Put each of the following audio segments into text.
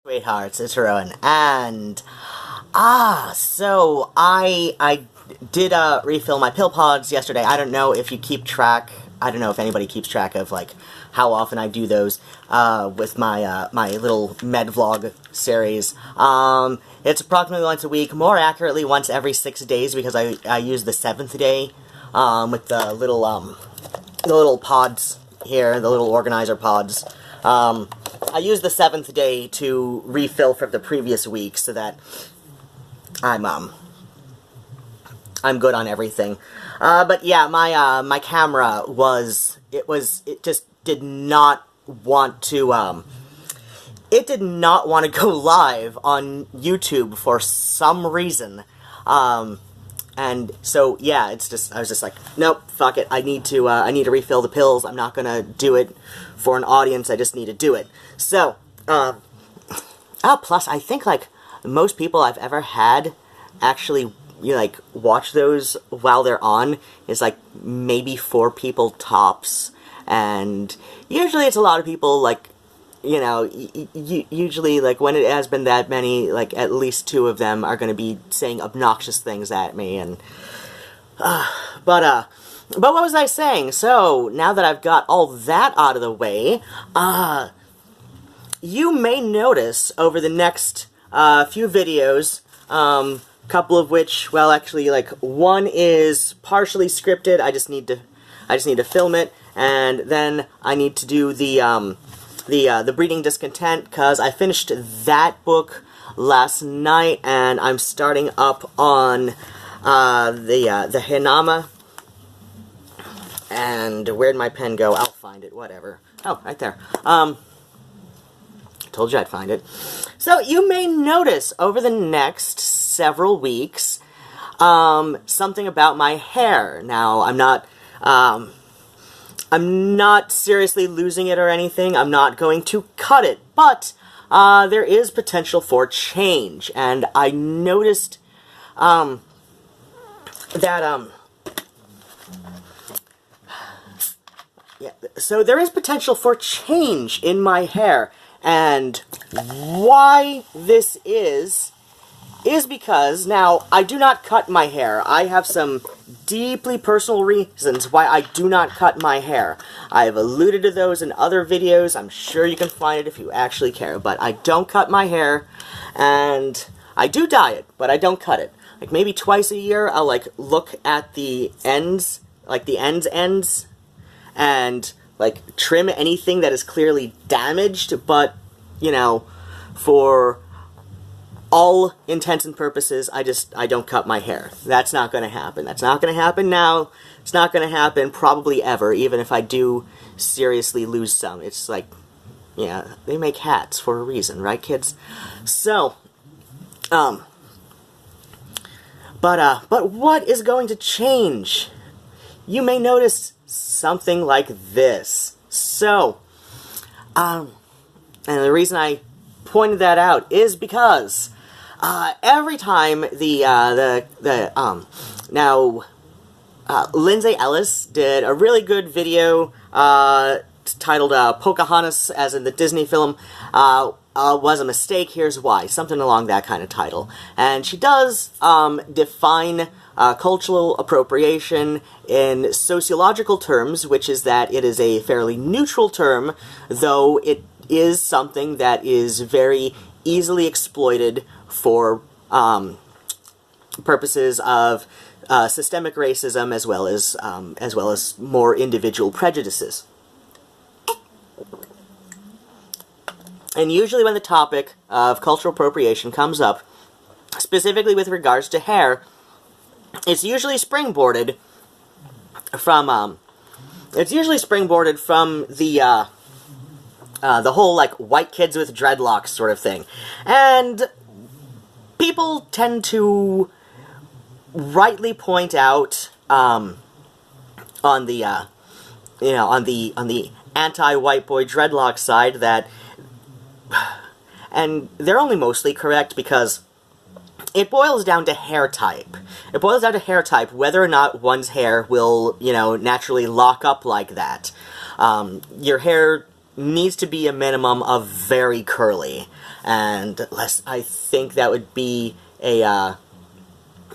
Sweethearts, it's Ruadhán, and so I did refill my pill pods yesterday. I don't know if you keep track. I don't know if anybody keeps track of like how often I do those with my my little med vlog series. It's approximately once a week, more accurately once every 6 days, because I use the 7th day with the little pods here, the little organizer pods. I use the 7th day to refill from the previous week so that I'm good on everything. But yeah, my camera it just did not want to, it did not want to go live on YouTube for some reason. And so, yeah, I was just like, nope, fuck it, I need to refill the pills. I'm not gonna do it for an audience, I just need to do it. So, plus, I think, like, most people I've ever had actually, like, watch those while they're on is, like, maybe 4 people tops. And usually it's a lot of people, like, usually, like, when it has been that many, like, at least 2 of them are going to be saying obnoxious things at me, and, but what was I saying? So, now that I've got all that out of the way, you may notice over the next, few videos, couple of which, well, actually, like, one is partially scripted. I just need to film it, and then I need to do the Breeding Discontent, because I finished that book last night, and I'm starting up on the Hinama. And where'd my pen go? I'll find it, whatever. Oh, right there. Told you I'd find it. So you may notice over the next several weeks something about my hair. Now, I'm not seriously losing it or anything. I'm not going to cut it, but there is potential for change. And I noticed so there is potential for change in my hair. And why this is because, now, I do not cut my hair. I have some deeply personal reasons why I do not cut my hair. I have alluded to those in other videos. I'm sure you can find it if you actually care. But I don't cut my hair, and I do dye it, but I don't cut it. Like, maybe twice a year, I'll, like, look at the ends, like, the ends, and, like, trim anything that is clearly damaged, but, for all intents and purposes, I don't cut my hair. That's not going to happen. That's not going to happen now. It's not going to happen probably ever, even if I do seriously lose some. It's like, yeah, they make hats for a reason, right, kids? So, but what is going to change? You may notice something like this. So, and the reason I pointed that out is because every time Lindsay Ellis did a really good video titled Pocahontas, as in the Disney film, was a mistake, here's why. Something along that kind of title. And she does define cultural appropriation in sociological terms, which is that it is a fairly neutral term, though it is something that is very easily exploited for purposes of systemic racism, as well as more individual prejudices. And usually when the topic of cultural appropriation comes up, specifically with regards to hair, it's usually springboarded from the whole, like, white kids with dreadlocks sort of thing. And people tend to rightly point out on the anti-white boy dreadlock side that, and they're only mostly correct, because it boils down to hair type. It boils down to hair type, whether or not one's hair will, naturally lock up like that. Your hair needs to be a minimum of very curly, and I think that would be a,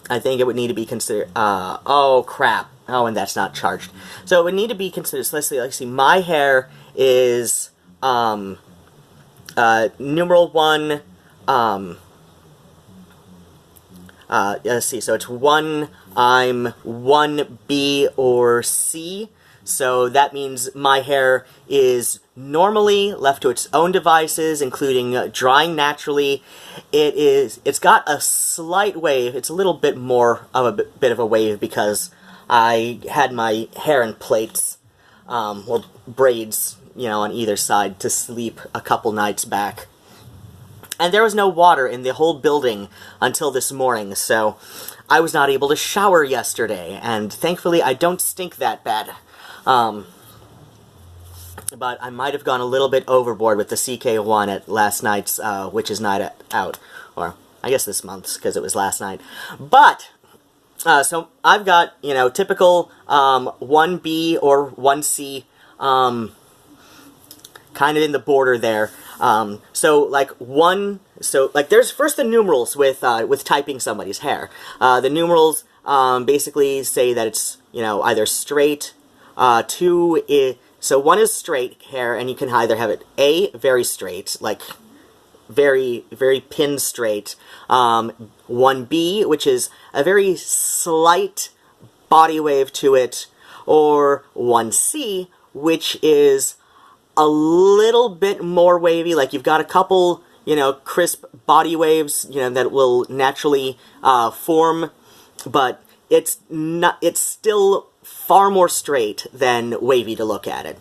I think it would need to be considered, oh crap, oh, and that's not charged. So it would need to be considered, so let's see, my hair is, numeral 1, let's see, so it's 1, I'm 1B or C, so that means my hair is normally left to its own devices, including drying naturally. It's got a slight wave, it's a little bit more of a bit of a wave because I had my hair in plaits, or braids, you know, on either side to sleep a couple nights back. And there was no water in the whole building until this morning, so I was not able to shower yesterday, and thankfully I don't stink that bad. But I might have gone a little bit overboard with the CK1 at last night's Witch's Night Out, or I guess this month's, because it was last night. But, so I've got, you know, typical 1B or 1C, kind of in the border there. So there's first the numerals with typing somebody's hair. The numerals, basically say that it's, you know, either straight, 2 is, so 1 is straight hair, and you can either have it A, very straight, like, very, very pin straight, 1B, which is a very slight body wave to it, or 1C, which is a little bit more wavy, like you've got a couple, you know, crisp body waves, you know, that will naturally form, but it's still far more straight than wavy to look at it.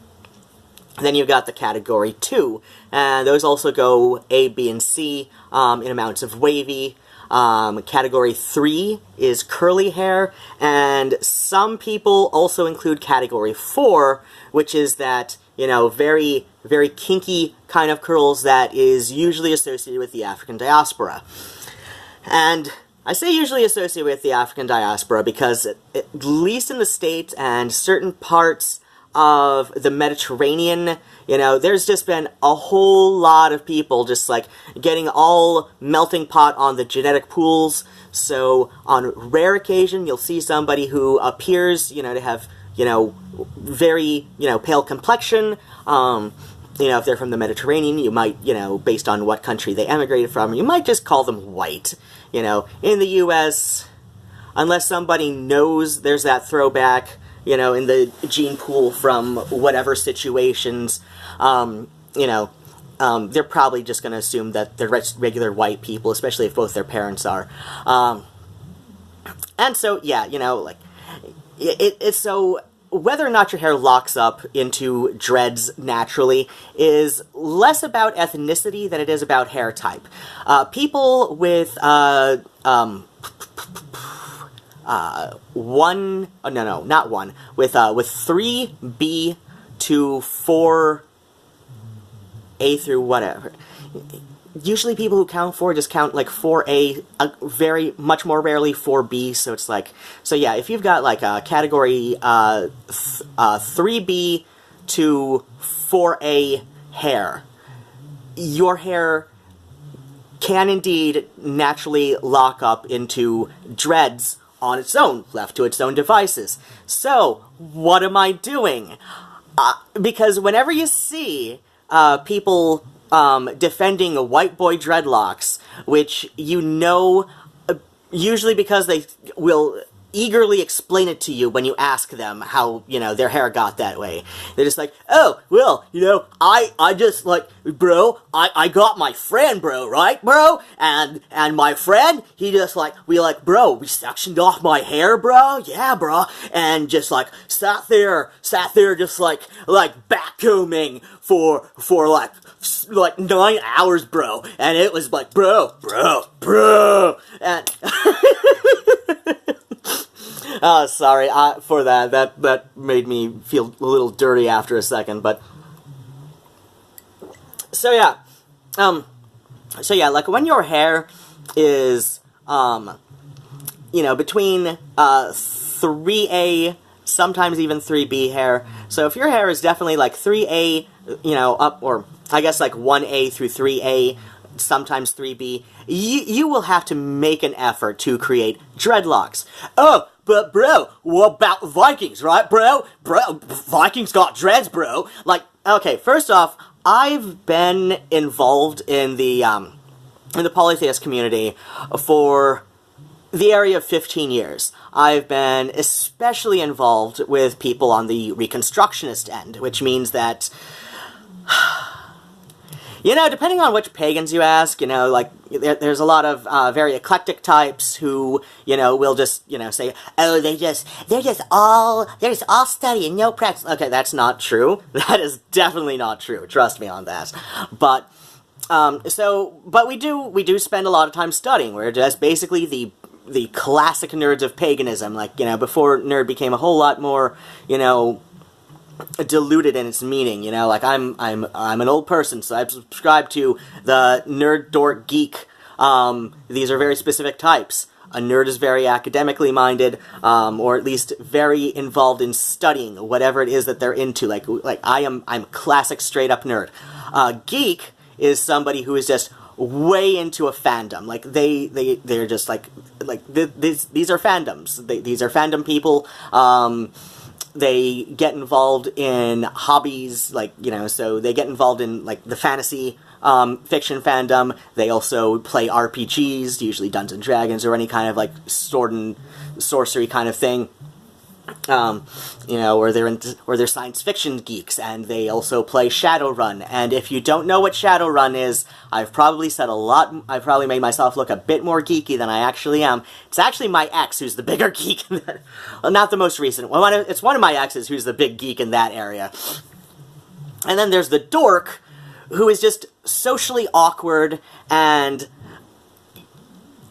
Then you've got the category 2, and those also go A, B, and C in amounts of wavy. Category 3 is curly hair, and some people also include category 4, which is that, you know, very, very kinky kind of curls that is usually associated with the African diaspora. And I say usually associated with the African diaspora because, at least in the States and certain parts of the Mediterranean, you know, there's just been a whole lot of people just, like, getting all melting pot on the genetic pools. So, on rare occasion, you'll see somebody who appears, you know, to have, you know, very, you know, pale complexion. You know, if they're from the Mediterranean, you might, you know, based on what country they emigrated from, you might just call them white. You know, in the U.S., unless somebody knows there's that throwback, you know, in the gene pool from whatever situations, you know, they're probably just going to assume that they're regular white people, especially if both their parents are. And so, yeah, you know, like, it's so, whether or not your hair locks up into dreads naturally is less about ethnicity than it is about hair type. People with, with 3B to 4A through whatever. Usually people who count 4 just count, like, 4A, very, much more rarely 4B, so it's like, so yeah, if you've got, like, a category, 3B to 4A hair, your hair can indeed naturally lock up into dreads on its own, left to its own devices. So, what am I doing? Because whenever you see, people defending white boy dreadlocks, which you know, usually because they will eagerly explain it to you when you ask them how, you know, their hair got that way. They're just like, oh, well, you know, I just, like, bro, I got my friend, bro, right, bro? And my friend, he just, like, we sectioned off my hair, bro, yeah, bro, and just, like, sat there just, like backcombing for, like 9 hours, bro, and it was like, bro, and, oh, sorry for that. That made me feel a little dirty after a second, but so yeah, like when your hair is, you know, between 3A, sometimes even 3B hair. So if your hair is definitely like 3A you know, up, or I guess like 1A through 3A, sometimes 3B, you will have to make an effort to create dreadlocks. Oh, but bro, what about Vikings, right, bro? Bro, Vikings got dreads, bro. Like, okay, first off, I've been involved in the polytheist community for the area of 15 years. I've been especially involved with people on the Reconstructionist end, which means that, you know, depending on which pagans you ask, you know, like, there's a lot of very eclectic types who, you know, will just, you know, say, oh, they're just all studying, no practice. Okay, that's not true. That is definitely not true. Trust me on that. But, but we do spend a lot of time studying. We're just basically the classic nerds of paganism, like, you know, before nerd became a whole lot more, you know, diluted in its meaning, you know, like, I'm an old person, so I subscribe to the nerd, dork, geek. These are very specific types. A nerd is very academically minded, or at least very involved in studying whatever it is that they're into, like I'm classic straight-up nerd. Geek is somebody who is just way into a fandom. Like, they're just like these are fandoms. These are fandom people. They get involved in hobbies, like, you know, so they get involved in, like, the fantasy fiction fandom. They also play RPGs, usually Dungeons and Dragons, or any kind of, like, sword and sorcery kind of thing. You know, or they're science fiction geeks, and they also play Shadowrun. And if you don't know what Shadowrun is, I've probably made myself look a bit more geeky than I actually am. It's actually my ex who's the bigger geek in that. Well, not the most recent. It's one of my exes who's the big geek in that area. And then there's the dork, who is just socially awkward and,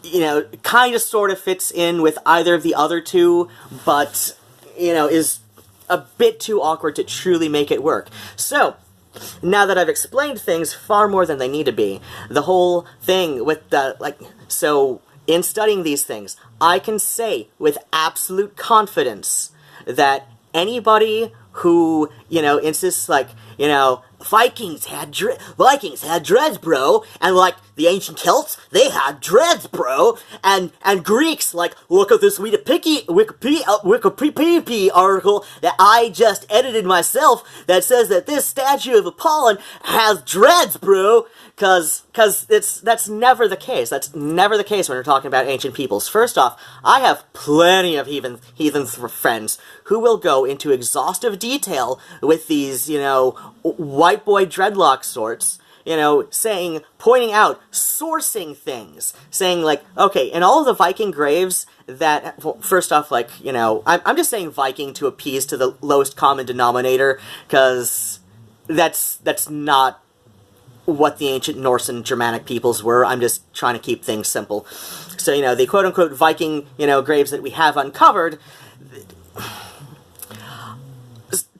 you know, kind of sort of fits in with either of the other two, but, you know, is a bit too awkward to truly make it work. So, now that I've explained things far more than they need to be, the whole thing with the, like, so, in studying these things, I can say with absolute confidence that anybody who, you know, insists, like, you know, Vikings had dreads, bro, and, like, the ancient Celts, they had dreads, bro, and Greeks, like, look at this Wikipedia article that I just edited myself that says that this statue of Apollon has dreads, bro, cause that's never the case. That's never the case when we're talking about ancient peoples. First off, I have plenty of heathen friends who will go into exhaustive detail with these, you know, white boy dreadlock sorts, you know, pointing out, sourcing things, saying, like, okay, in all of the Viking graves that, well, first off, like, you know, I'm just saying Viking to appease to the lowest common denominator, because that's not what the ancient Norse and Germanic peoples were. I'm just trying to keep things simple. So, you know, the quote-unquote Viking, you know, graves that we have uncovered,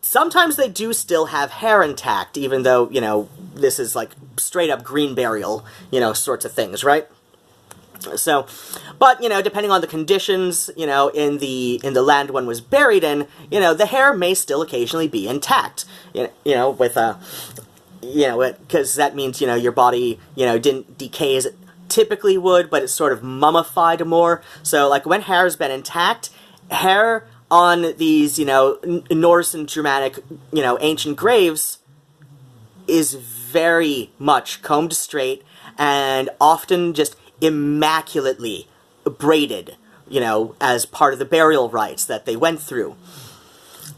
sometimes they do still have hair intact, even though, you know, this is, like, straight-up green burial, you know, sorts of things, right? So, but, you know, depending on the conditions, you know, in the land one was buried in, you know, the hair may still occasionally be intact, you know, with you know, because that means, you know, your body, you know, didn't decay as it typically would, but it's sort of mummified more. So, like, when hair's been intact, hair on these, you know, Norse and Germanic, you know, ancient graves is very much combed straight and often just immaculately braided, you know, as part of the burial rites that they went through.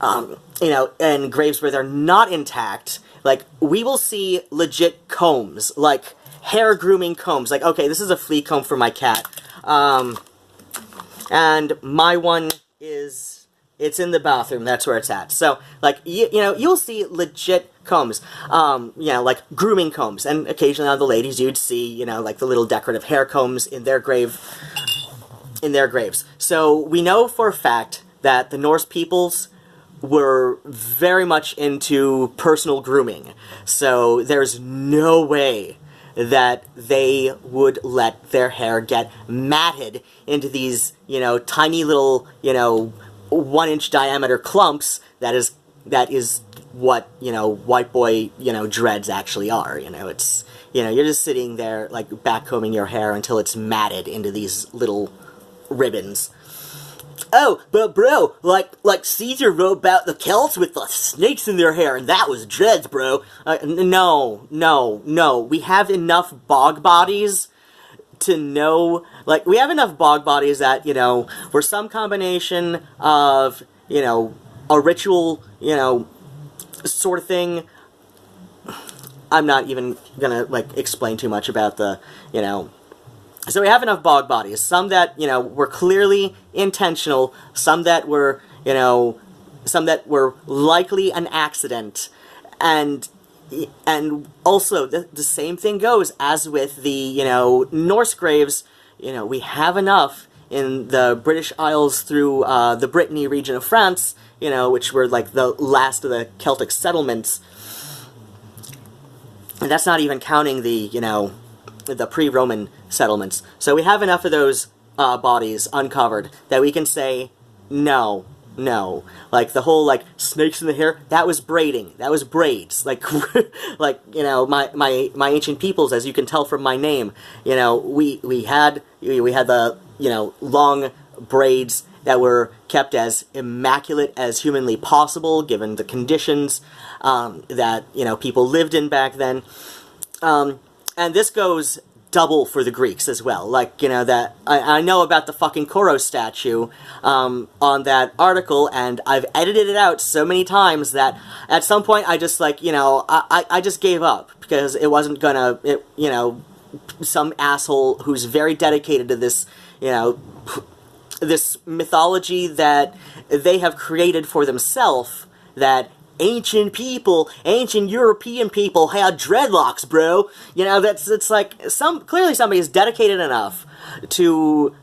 You know, and graves where they're not intact, like, we will see legit combs, like hair grooming combs. Like, okay, this is a flea comb for my cat. And my one is, it's in the bathroom, that's where it's at. So, like, you know, you'll see legit combs, you know, like grooming combs. And occasionally on the ladies, you'd see, you know, like the little decorative hair combs in their graves. So, we know for a fact that the Norse peoples were very much into personal grooming. So there's no way that they would let their hair get matted into these, you know, tiny little, you know, 1-inch diameter clumps that is that is what, you know, white boy, you know, dreads actually are. You know, it's, you know, you're just sitting there, like, backcombing your hair until it's matted into these little ribbons. Oh, but bro, like Caesar wrote about the Celts with the snakes in their hair, and that was dreads, bro. No. We have enough bog bodies to know, like, we have enough bog bodies that, you know, for some combination of, you know, a ritual, you know, sort of thing. I'm not even gonna, like, explain too much about the, you know... So we have enough bog bodies. Some that, you know, were clearly intentional. Some that were, you know... Some that were likely an accident. And also, the same thing goes as with the, you know, Norse graves. You know, we have enough in the British Isles through the Brittany region of France, you know, which were, like, the last of the Celtic settlements. And that's not even counting the, you know, the pre-Roman settlements. So we have enough of those bodies uncovered that we can say, no. Like, the whole, like, snakes in the hair, that was braiding. That was braids. Like, like, you know, my ancient peoples, as you can tell from my name, you know, we had the, you know, long braids that were kept as immaculate as humanly possible, given the conditions that, you know, people lived in back then. And this goes double for the Greeks as well. Like, you know, that I know about the fucking Koro statue on that article, and I've edited it out so many times that at some point I just, like, you know, I just gave up, because it wasn't gonna, you know, some asshole who's very dedicated to this, you know, this mythology that they have created for themselves, that ancient people, ancient European people had dreadlocks, bro. You know, it's like, clearly somebody is dedicated enough to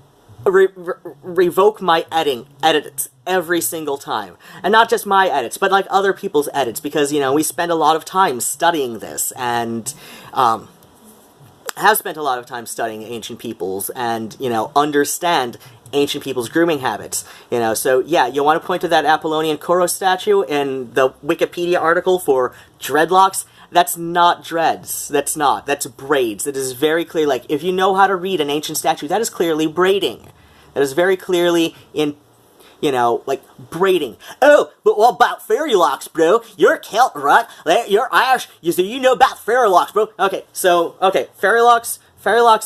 revoke my edits every single time. And not just my edits, but, like, other people's edits, because, you know, we spend a lot of time studying this, and have spent a lot of time studying ancient peoples, and, you know, understand ancient people's grooming habits. You know, so yeah, you want to point to that Apollonian Koro statue in the Wikipedia article for dreadlocks? That's not dreads. That's not. That's braids. It is very clear, like, if you know how to read an ancient statue, that is clearly braiding. That is very clearly in, you know, like, braiding. Oh, but what about fairy locks, bro? You're a Celt, right? You're Irish, so you know about fairy locks, bro. Okay, so, okay, fairy locks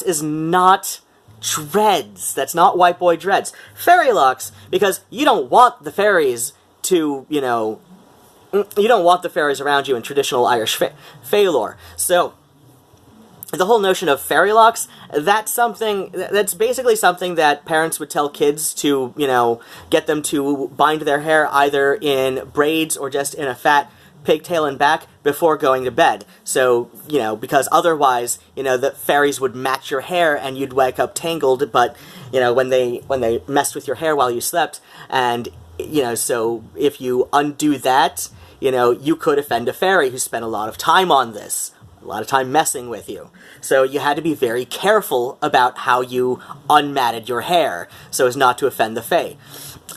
is not dreads. That's not white boy dreads. Fairy locks, because you don't want the fairies to, you know, you don't want the fairies around you in traditional Irish fae lore. So, the whole notion of fairy locks, that's basically something that parents would tell kids to, you know, get them to bind their hair either in braids or just in a fat pigtail and back before going to bed. So, you know, because otherwise, you know, the fairies would match your hair and you'd wake up tangled, but, you know, when they messed with your hair while you slept, and, you know, so if you undo that, you know, you could offend a fairy who spent a lot of time on this, a lot of time messing with you. So you had to be very careful about how you unmatted your hair so as not to offend the fae.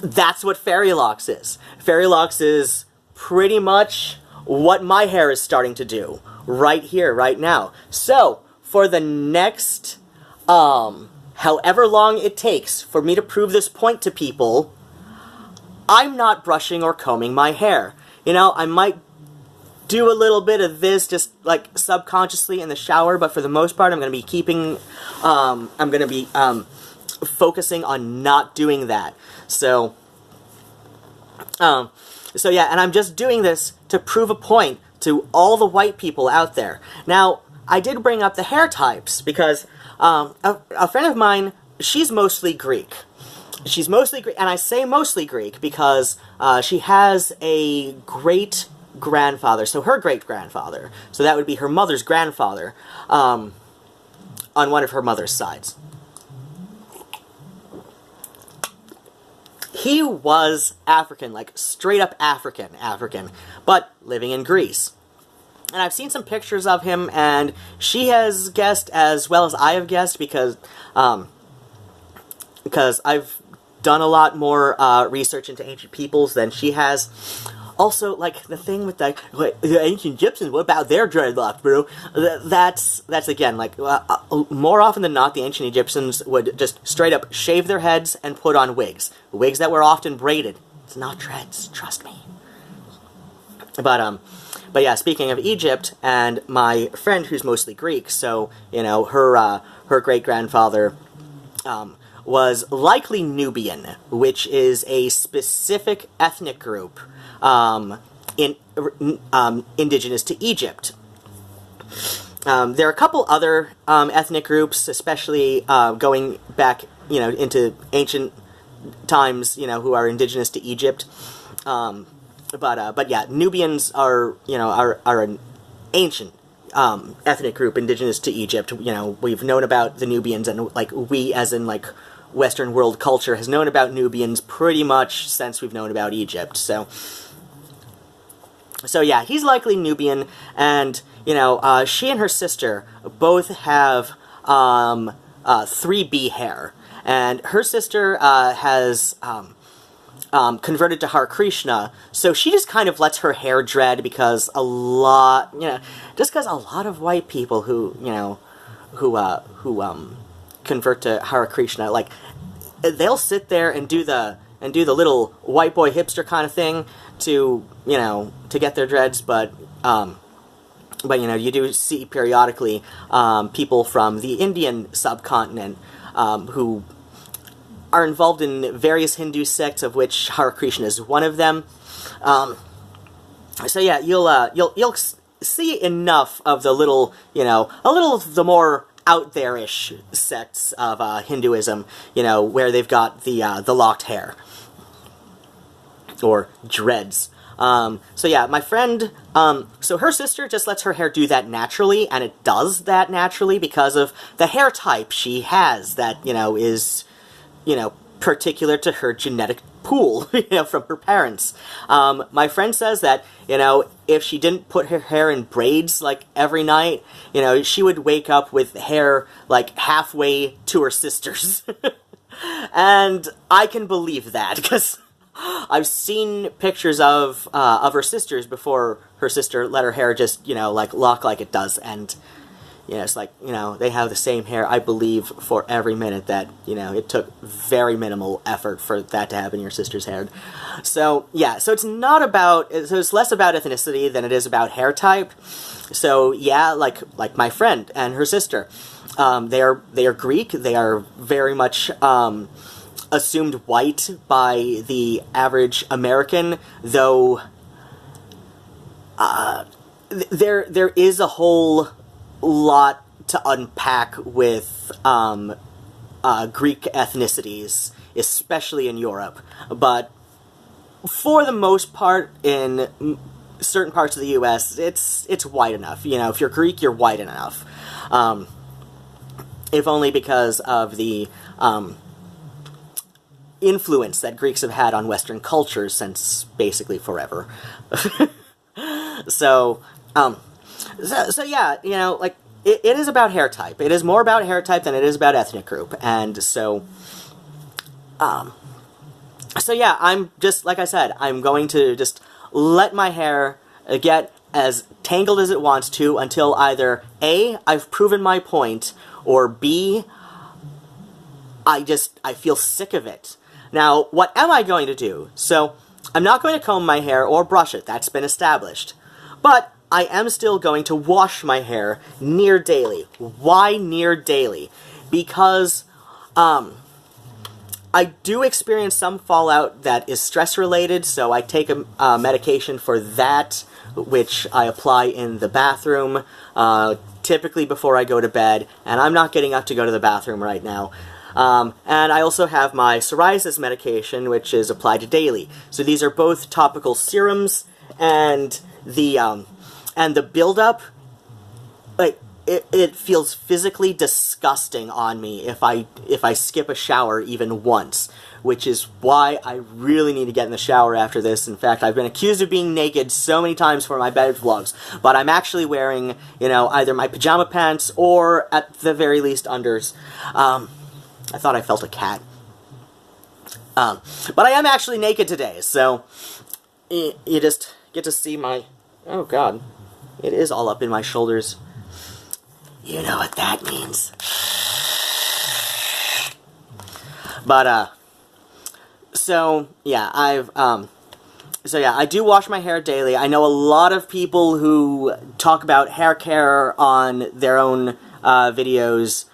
That's what fairy locks is. Fairy locks is pretty much what my hair is starting to do right here, right now. So, for the next, however long it takes for me to prove this point to people, I'm not brushing or combing my hair. You know, I might do a little bit of this just, like, subconsciously in the shower, but for the most part, I'm going to be keeping, I'm going to be, focusing on not doing that. So yeah, and I'm just doing this to prove a point to all the white people out there. Now, I did bring up the hair types, because a friend of mine, she's mostly Greek. She's mostly Greek, and I say mostly Greek because she has a great-grandfather, so her great-grandfather, so that would be her mother's grandfather, on one of her mother's sides. He was African, like, straight-up African, but living in Greece. And I've seen some pictures of him, and she has guessed as well as I have guessed, because I've done a lot more research into ancient peoples than she has. Also, like, the thing with the ancient Egyptians, what about their dreadlocks, bro? That's again, like, more often than not, the ancient Egyptians would just straight up shave their heads and put on wigs. Wigs that were often braided. It's not dreads, trust me. But yeah, speaking of Egypt, and my friend who's mostly Greek, so, you know, her great-grandfather, was likely Nubian, which is a specific ethnic group, indigenous to Egypt. There are a couple other ethnic groups, especially going back, you know, into ancient times, you know, who are indigenous to Egypt. But yeah, Nubians are, you know, are an ancient ethnic group indigenous to Egypt. You know, we've known about the Nubians, and like we, as in like Western world culture, has known about Nubians pretty much since we've known about Egypt. So yeah, he's likely Nubian, and you know, she and her sister both have 3B hair, and her sister has converted to Hare Krishna, so she just kind of lets her hair dread because a lot of white people who, you know, who convert to Hare Krishna, like, they'll sit there and do the little white boy hipster kind of thing to, you know, to get their dreads, but you know, you do see periodically people from the Indian subcontinent who are involved in various Hindu sects, of which Hare Krishna is one of them. So yeah, you'll see enough of the little, you know, a little of the more out there-ish sects of Hinduism, you know, where they've got the locked hair or dreads. So yeah, my friend, so her sister just lets her hair do that naturally, and it does that naturally because of the hair type she has that, you know, is, you know, particular to her genetic pool, you know, from her parents. My friend says that, you know, if she didn't put her hair in braids, like, every night, you know, she would wake up with hair, like, halfway to her sister's. And I can believe that, because I've seen pictures of her sister's before her sister let her hair just, you know, like, lock like it does, and you know, it's like, you know, they have the same hair, I believe, for every minute that, you know, it took very minimal effort for that to happen in your sister's hair. So, yeah, so it's not about, so it's less about ethnicity than it is about hair type. So, yeah, like my friend and her sister, they are Greek, they are very much, assumed white by the average American, though, there is a whole lot to unpack with Greek ethnicities, especially in Europe, but for the most part, in certain parts of the U.S., it's white enough. You know, if you're Greek, you're white enough. If only because of the influence that Greeks have had on Western cultures since basically forever. So yeah, you know, like, it is about hair type. It is more about hair type than it is about ethnic group, and so yeah, I'm just, like I said, I'm going to just let my hair get as tangled as it wants to until either A, I've proven my point, or B, I feel sick of it. Now, what am I going to do? So, I'm not going to comb my hair or brush it, that's been established. But I am still going to wash my hair near daily. Why near daily? Because I do experience some fallout that is stress-related, so I take a medication for that, which I apply in the bathroom, typically before I go to bed, and I'm not getting up to go to the bathroom right now. And I also have my psoriasis medication, which is applied daily. So these are both topical serums, and the buildup, like, it feels physically disgusting on me if I skip a shower even once, which is why I really need to get in the shower after this. In fact, I've been accused of being naked so many times for my bed vlogs, but I'm actually wearing, you know, either my pajama pants or, at the very least, unders. I thought I felt a cat. But I am actually naked today, so you just get to see my... Oh, God. It is all up in my shoulders. You know what that means. But, so, yeah, I do wash my hair daily. I know a lot of people who talk about hair care on their own videos,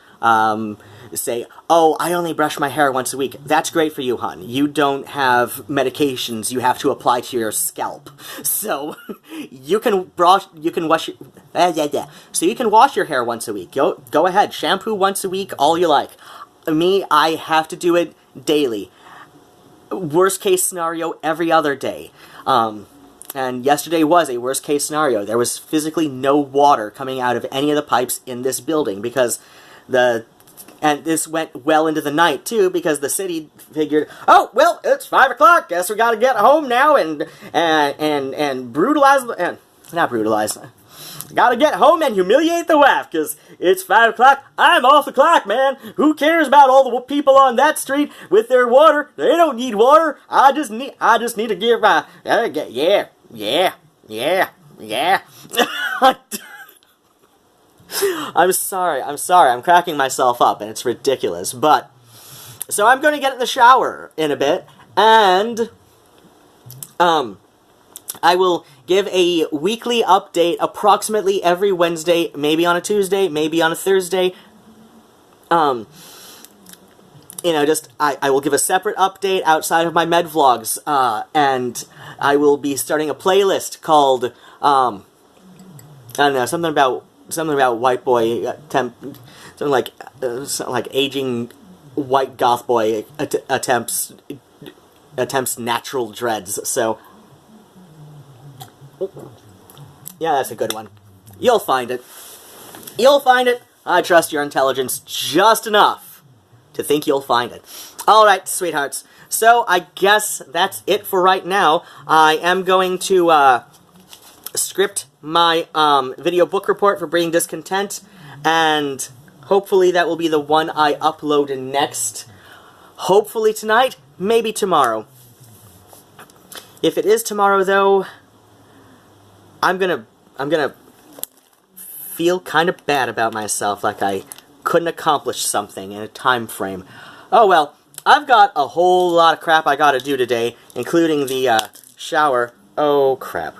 say, oh, I only brush my hair once a week. That's great for you, hon. You don't have medications you have to apply to your scalp. So, you can wash your hair once a week. Go ahead. Shampoo once a week, all you like. Me, I have to do it daily. Worst case scenario, every other day. And yesterday was a worst case scenario. There was physically no water coming out of any of the pipes in this building because and this went well into the night too because the city figured, oh well, it's 5 o'clock. Guess we got to get home now and brutalize and not brutalize. Gotta get home and humiliate the wife, because it's 5 o'clock. I'm off the clock, man. Who cares about all the people on that street with their water? They don't need water. I just need to give my, yeah. I'm sorry. I'm cracking myself up, and it's ridiculous. But, so I'm going to get in the shower in a bit, and, I will give a weekly update approximately every Wednesday, maybe on a Tuesday, maybe on a Thursday. You know, I will give a separate update outside of my med vlogs, and I will be starting a playlist called, I don't know, something about white boy, something like aging white goth boy attempts natural dreads, so... Yeah, that's a good one. You'll find it. You'll find it. I trust your intelligence just enough to think you'll find it. Alright, sweethearts. So, I guess that's it for right now. I am going to, script my, video book report for Breeding Discontent, and hopefully that will be the one I upload next. Hopefully tonight, maybe tomorrow. If it is tomorrow, though... I'm gonna feel kind of bad about myself, like I couldn't accomplish something in a time frame. Oh well, I've got a whole lot of crap I gotta do today, including the shower. Oh crap.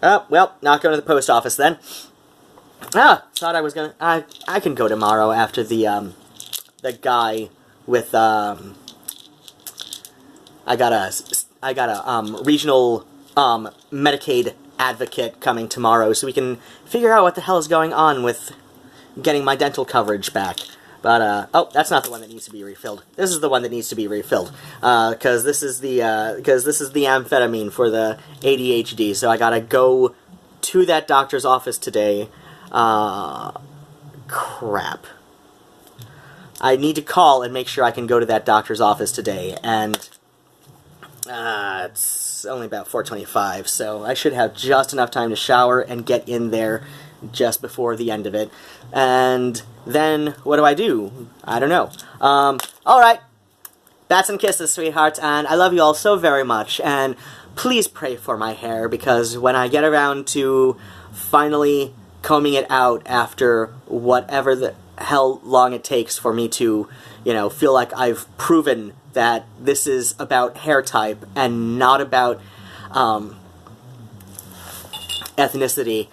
Oh, well, not going to the post office then. Thought I was gonna... I can go tomorrow after the guy with, I got a regional, Medicaid advocate coming tomorrow, so we can figure out what the hell is going on with getting my dental coverage back. But, oh, that's not the one that needs to be refilled. This is the one that needs to be refilled. Because this is the amphetamine for the ADHD, so I gotta go to that doctor's office today. Crap. I need to call and make sure I can go to that doctor's office today, and... it's only about 4:25, so I should have just enough time to shower and get in there just before the end of it. And then, what do? I don't know. Alright. Bats and kisses, sweethearts, and I love you all so very much, and please pray for my hair, because when I get around to finally combing it out after whatever the hell long it takes for me to, you know, feel like I've proven that this is about hair type and not about ethnicity.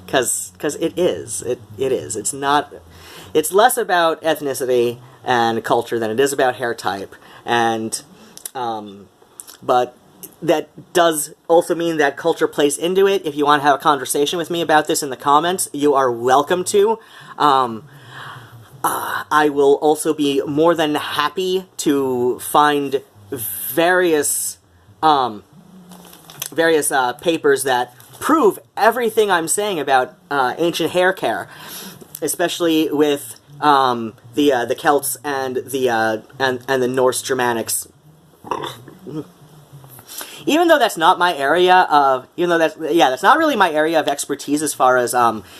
Because it is. It is. It's not... It's less about ethnicity and culture than it is about hair type. And, but that does also mean that culture plays into it. If you want to have a conversation with me about this in the comments, you are welcome to. I will also be more than happy to find various papers that prove everything I'm saying about ancient hair care, especially with the Celts and the Norse Germanics. Even though that's not my area of, that's not really my area of expertise as far as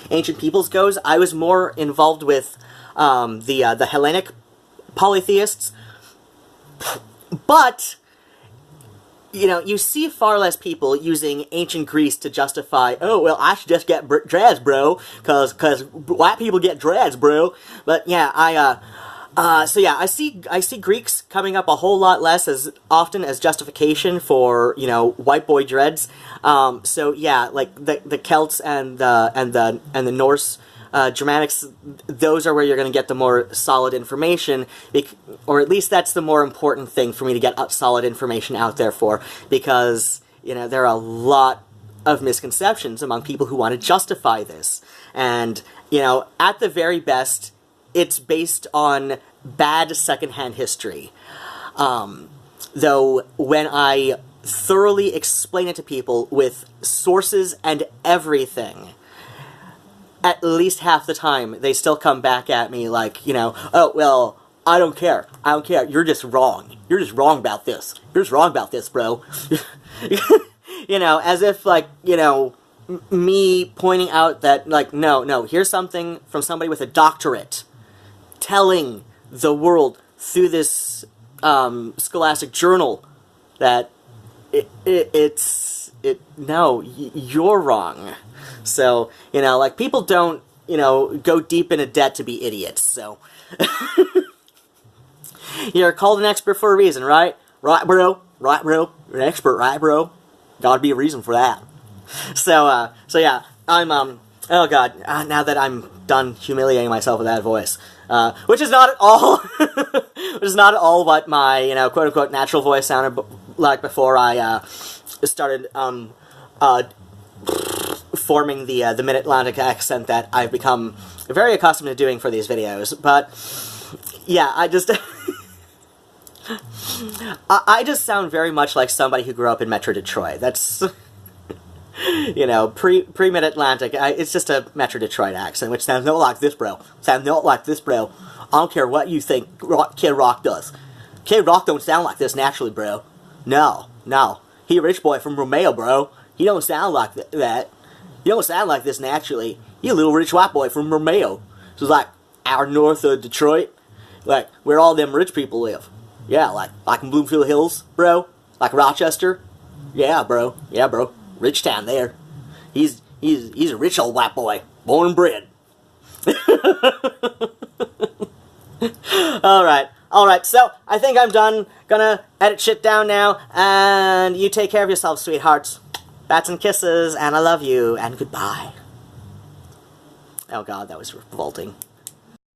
ancient peoples goes. I was more involved with the Hellenic polytheists, But, you know, you see far less people using ancient Greece to justify, oh, well, I should just get dreads, bro, cause white people get dreads, bro. But yeah, so yeah, I see Greeks coming up a whole lot less as often as justification for, you know, white boy dreads. So yeah, like the Celts and the Norse Germanics, those are where you're going to get the more solid information, or at least that's the more important thing for me to get solid information out there for, because, you know, there are a lot of misconceptions among people who want to justify this. And, you know, at the very best, it's based on bad secondhand history. Though, when I thoroughly explain it to people with sources and everything, at least half the time, they still come back at me like, you know, oh, well, I don't care. I don't care. You're just wrong. You're just wrong about this. You're just wrong about this, bro. You know, as if, like, you know, me pointing out that, like, no, here's something from somebody with a doctorate telling the world through this scholastic journal that no, you're wrong. So, you know, like, people don't, you know, go deep into debt to be idiots, so. You're called an expert for a reason, right? Right, bro? Right, bro? You're an expert, right, bro? Gotta be a reason for that. So yeah, I'm, oh god, now that I'm done humiliating myself with that voice, which is not at all, which is not at all what my, you know, quote-unquote natural voice sounded like before I, started, forming the Mid-Atlantic accent that I've become very accustomed to doing for these videos. But yeah, I just I just sound very much like somebody who grew up in Metro Detroit. That's, you know, pre-Mid-Atlantic. It's just a Metro Detroit accent, which sounds not like this, bro. Sounds not like this, bro. I don't care what you think Kid Rock does. Kid Rock don't sound like this naturally, bro. No. He a rich boy from Romeo, bro. He don't sound like that. You don't sound like this naturally. You a little rich white boy from Romeo. So it's like out north of Detroit, like where all them rich people live. Yeah, like in Bloomfield Hills, bro. Like Rochester. Yeah, bro. Rich town there. He's a rich old white boy, born and bred. Alright, so I think I'm done. Gonna edit shit down now, and you take care of yourselves, sweethearts. Bats and kisses, and I love you, and goodbye. Oh god, that was revolting.